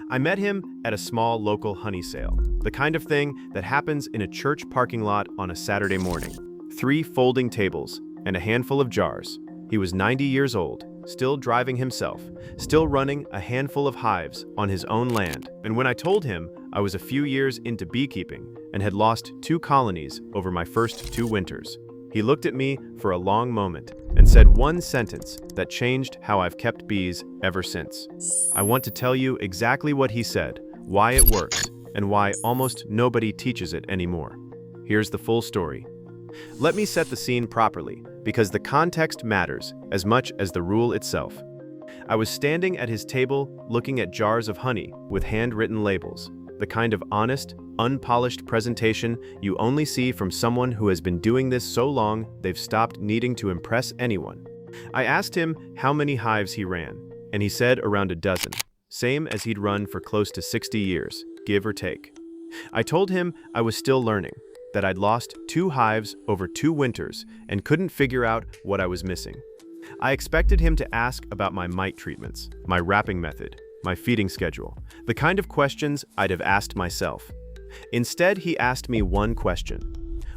I met him at a small local honey sale, the kind of thing that happens in a church parking lot on a Saturday morning. 3 folding tables and a handful of jars. He was 90 years old, still driving himself, still running a handful of hives on his own land. And when I told him I was a few years into beekeeping and had lost 2 colonies over my first 2 winters, he looked at me for a long moment and said one sentence that changed how I've kept bees ever since. I want to tell you exactly what he said, why it works, and why almost nobody teaches it anymore. Here's the full story. Let me set the scene properly, because the context matters as much as the rule itself. I was standing at his table looking at jars of honey with handwritten labels, the kind of honest, unpolished presentation you only see from someone who has been doing this so long they've stopped needing to impress anyone. I asked him how many hives he ran, and he said around a dozen, same as he'd run for close to 60 years, give or take. I told him I was still learning, that I'd lost 2 hives over 2 winters and couldn't figure out what I was missing. I expected him to ask about my mite treatments, my wrapping method, my feeding schedule, the kind of questions I'd have asked myself. Instead, he asked me one question.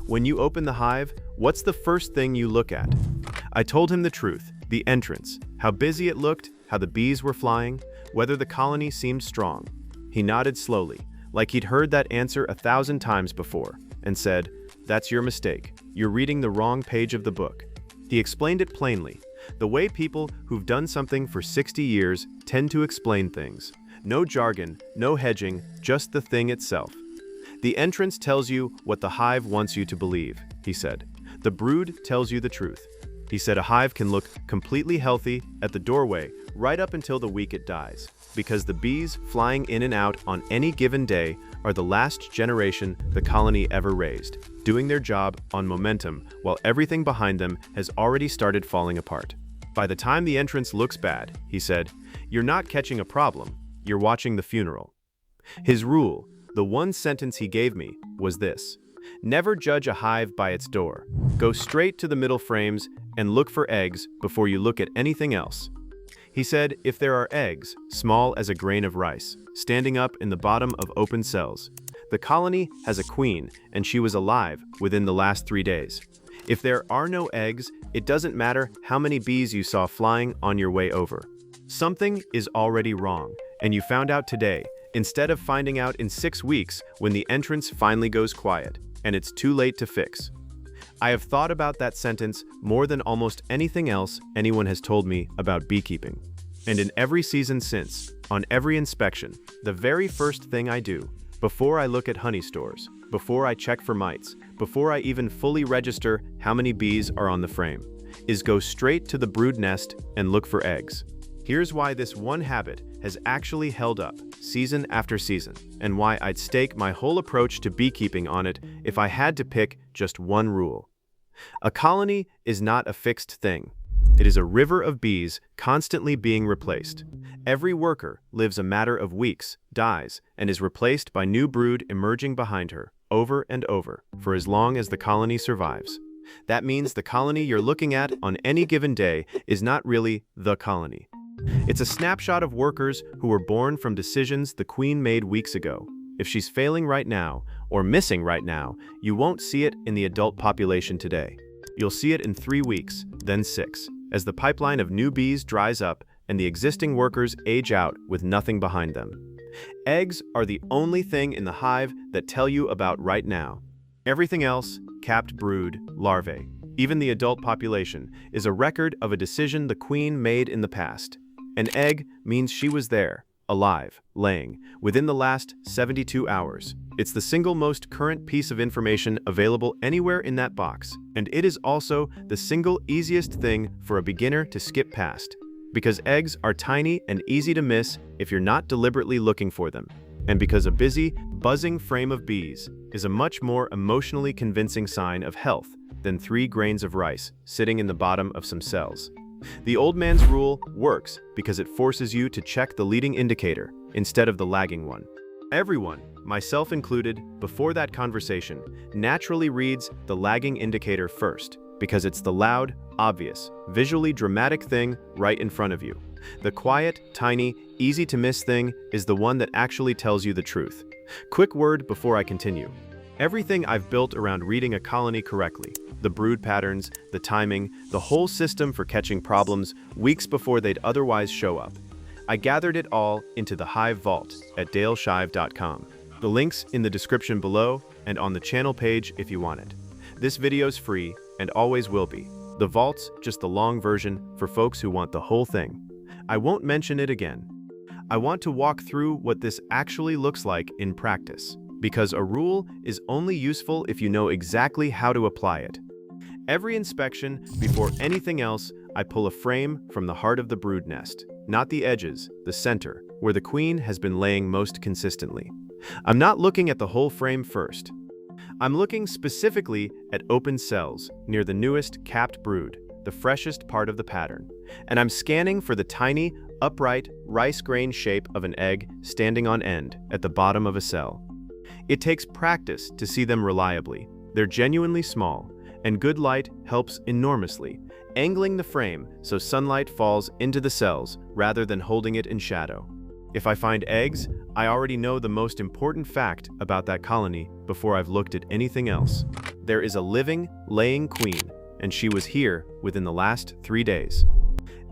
When you open the hive, what's the first thing you look at? I told him the truth, the entrance, how busy it looked, how the bees were flying, whether the colony seemed strong. He nodded slowly, like he'd heard that answer 1,000 times before, and said, "That's your mistake. You're reading the wrong page of the book." He explained it plainly, the way people who've done something for 60 years tend to explain things. No jargon, no hedging, just the thing itself. The entrance tells you what the hive wants you to believe, he said. The brood tells you the truth. He said a hive can look completely healthy at the doorway right up until the week it dies, because the bees flying in and out on any given day are the last generation the colony ever raised, doing their job on momentum while everything behind them has already started falling apart. By the time the entrance looks bad, he said, you're not catching a problem, you're watching the funeral. His rule, the one sentence he gave me, was this: never judge a hive by its door. Go straight to the middle frames and look for eggs before you look at anything else. He said if there are eggs, small as a grain of rice, standing up in the bottom of open cells, the colony has a queen and she was alive within the last 3 days. If there are no eggs, it doesn't matter how many bees you saw flying on your way over. Something is already wrong, and you found out today, instead of finding out in 6 weeks when the entrance finally goes quiet, and it's too late to fix. I have thought about that sentence more than almost anything else anyone has told me about beekeeping. And in every season since, on every inspection, the very first thing I do, before I look at honey stores, before I check for mites, before I even fully register how many bees are on the frame, is go straight to the brood nest and look for eggs. Here's why this one habit has actually held up season after season, and why I'd stake my whole approach to beekeeping on it if I had to pick just one rule. A colony is not a fixed thing. It is a river of bees constantly being replaced. Every worker lives a matter of weeks, dies, and is replaced by new brood emerging behind her, over and over, for as long as the colony survives. That means the colony you're looking at on any given day is not really the colony. It's a snapshot of workers who were born from decisions the queen made weeks ago. If she's failing right now, or missing right now, you won't see it in the adult population today. You'll see it in 3 weeks, then 6, as the pipeline of new bees dries up and the existing workers age out with nothing behind them. Eggs are the only thing in the hive that tell you about right now. Everything else, capped brood, larvae, even the adult population, is a record of a decision the queen made in the past. An egg means she was there, alive, laying, within the last 72 hours. It's the single most current piece of information available anywhere in that box, and it is also the single easiest thing for a beginner to skip past, because eggs are tiny and easy to miss if you're not deliberately looking for them, and because a busy, buzzing frame of bees is a much more emotionally convincing sign of health than 3 grains of rice sitting in the bottom of some cells. The old man's rule works because it forces you to check the leading indicator instead of the lagging one. Everyone, myself included, before that conversation, naturally reads the lagging indicator first because it's the loud, obvious, visually dramatic thing right in front of you. The quiet, tiny, easy-to-miss thing is the one that actually tells you the truth. Quick word before I continue. Everything I've built around reading a colony correctly, the brood patterns, the timing, the whole system for catching problems weeks before they'd otherwise show up. I gathered it all into the Hive Vault at daleshive.com. The link's in the description below and on the channel page if you want it. This video's free and always will be. The Vault's just the long version for folks who want the whole thing. I won't mention it again. I want to walk through what this actually looks like in practice, because a rule is only useful if you know exactly how to apply it. Every inspection, before anything else, I pull a frame from the heart of the brood nest, not the edges, the center, where the queen has been laying most consistently. I'm not looking at the whole frame first. I'm looking specifically at open cells near the newest capped brood, the freshest part of the pattern, and I'm scanning for the tiny, upright, rice grain shape of an egg standing on end at the bottom of a cell. It takes practice to see them reliably. They're genuinely small, and good light helps enormously, angling the frame so sunlight falls into the cells rather than holding it in shadow. If I find eggs, I already know the most important fact about that colony before I've looked at anything else. There is a living, laying queen, and she was here within the last 3 days.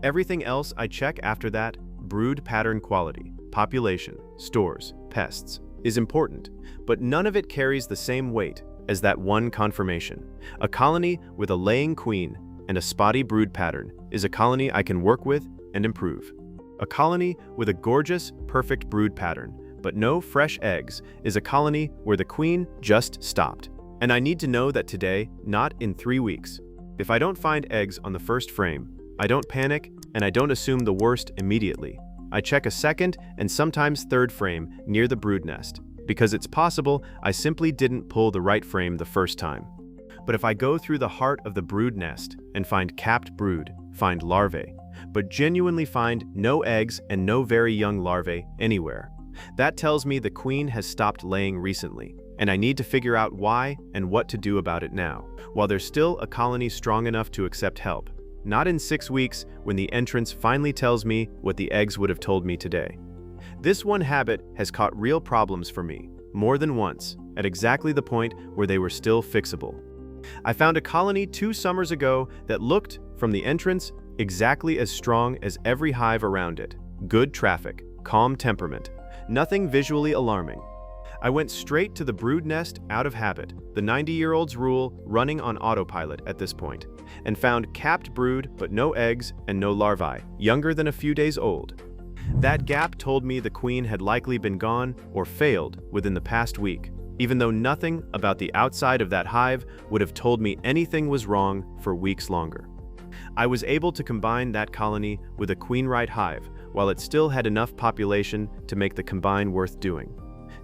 Everything else I check after that, brood pattern quality, population, stores, pests, is important, but none of it carries the same weight as that one confirmation. A colony with a laying queen and a spotty brood pattern is a colony I can work with and improve. A colony with a gorgeous, perfect brood pattern, but no fresh eggs, is a colony where the queen just stopped. And I need to know that today, not in 3 weeks. If I don't find eggs on the first frame, I don't panic and I don't assume the worst immediately. I check a second and sometimes third frame near the brood nest, because it's possible I simply didn't pull the right frame the first time. But if I go through the heart of the brood nest and find capped brood, find larvae, but genuinely find no eggs and no very young larvae anywhere, that tells me the queen has stopped laying recently, and I need to figure out why and what to do about it now, while there's still a colony strong enough to accept help. Not in 6 weeks when the entrance finally tells me what the eggs would have told me today. This one habit has caught real problems for me, more than once, at exactly the point where they were still fixable. I found a colony 2 summers ago that looked, from the entrance, exactly as strong as every hive around it. Good traffic, calm temperament, nothing visually alarming. I went straight to the brood nest out of habit, the 90-year-old's rule running on autopilot at this point, and found capped brood but no eggs and no larvae, younger than a few days old. That gap told me the queen had likely been gone or failed within the past week, even though nothing about the outside of that hive would have told me anything was wrong for weeks longer. I was able to combine that colony with a queen-right hive while it still had enough population to make the combine worth doing.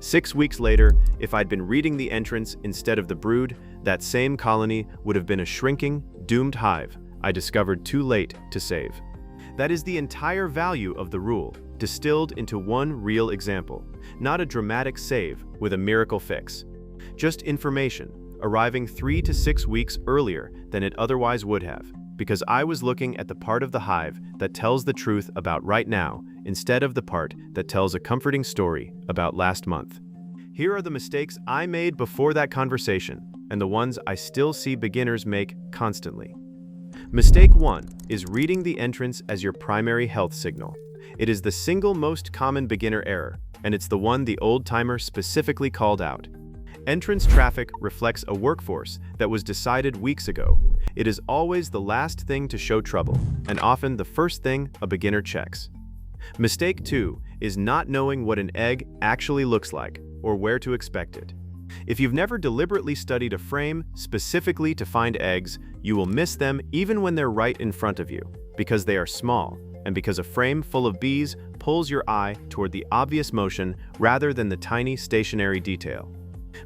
6 weeks later, if I'd been reading the entrance instead of the brood, that same colony would have been a shrinking, doomed hive I discovered too late to save. That is the entire value of the rule, distilled into one real example, not a dramatic save with a miracle fix. Just information, arriving 3 to 6 weeks earlier than it otherwise would have, because I was looking at the part of the hive that tells the truth about right now instead of the part that tells a comforting story about last month. Here are the mistakes I made before that conversation, and the ones I still see beginners make constantly. Mistake 1 is reading the entrance as your primary health signal. It is the single most common beginner error, and it's the one the old-timer specifically called out. Entrance traffic reflects a workforce that was decided weeks ago. It is always the last thing to show trouble, and often the first thing a beginner checks. Mistake 2 is not knowing what an egg actually looks like or where to expect it. If you've never deliberately studied a frame specifically to find eggs, you will miss them even when they're right in front of you, because they are small, and because a frame full of bees pulls your eye toward the obvious motion rather than the tiny stationary detail.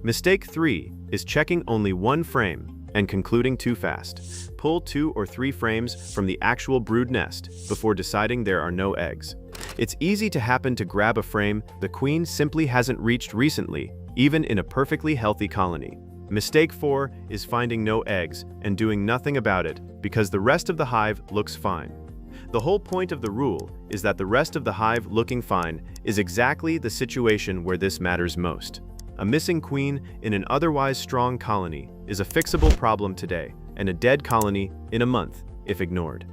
Mistake 3 is checking only one frame and concluding too fast. Pull 2 or 3 frames from the actual brood nest before deciding there are no eggs. It's easy to happen to grab a frame the queen simply hasn't reached recently, even in a perfectly healthy colony. Mistake 4 is finding no eggs and doing nothing about it because the rest of the hive looks fine. The whole point of the rule is that the rest of the hive looking fine is exactly the situation where this matters most. A missing queen in an otherwise strong colony is a fixable problem today, and a dead colony in a month, if ignored.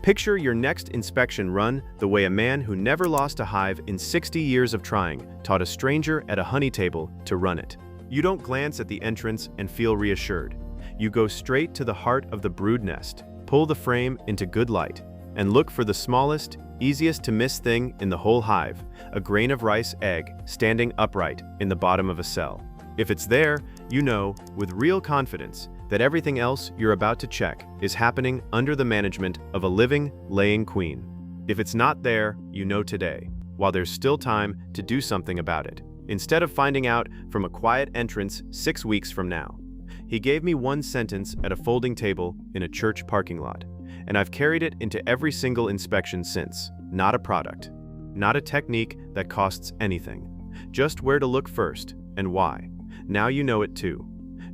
Picture your next inspection run the way a man who never lost a hive in 60 years of trying taught a stranger at a honey table to run it. You don't glance at the entrance and feel reassured. You go straight to the heart of the brood nest, pull the frame into good light, and look for the smallest, easiest to miss thing in the whole hive, a grain of rice egg standing upright in the bottom of a cell. If it's there, you know, with real confidence, that everything else you're about to check is happening under the management of a living, laying queen. If it's not there, you know today, while there's still time to do something about it, instead of finding out from a quiet entrance 6 weeks from now. He gave me one sentence at a folding table in a church parking lot, and I've carried it into every single inspection since. Not a product, not a technique that costs anything, just where to look first and why. Now you know it too.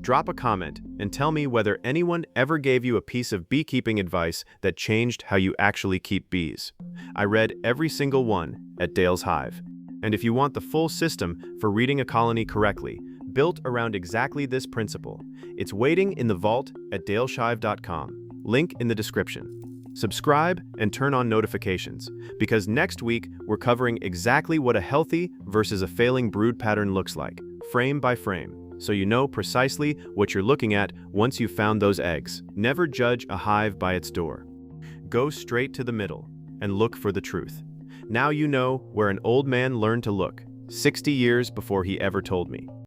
Drop a comment and tell me whether anyone ever gave you a piece of beekeeping advice that changed how you actually keep bees. I read every single one at Dale's Hive. And if you want the full system for reading a colony correctly, built around exactly this principle, it's waiting in the vault at daleshive.com. Link in the description. Subscribe and turn on notifications, because next week we're covering exactly what a healthy versus a failing brood pattern looks like, frame by frame, so you know precisely what you're looking at once you've found those eggs. Never judge a hive by its door. Go straight to the middle and look for the truth. Now you know where an old man learned to look, 60 years before he ever told me.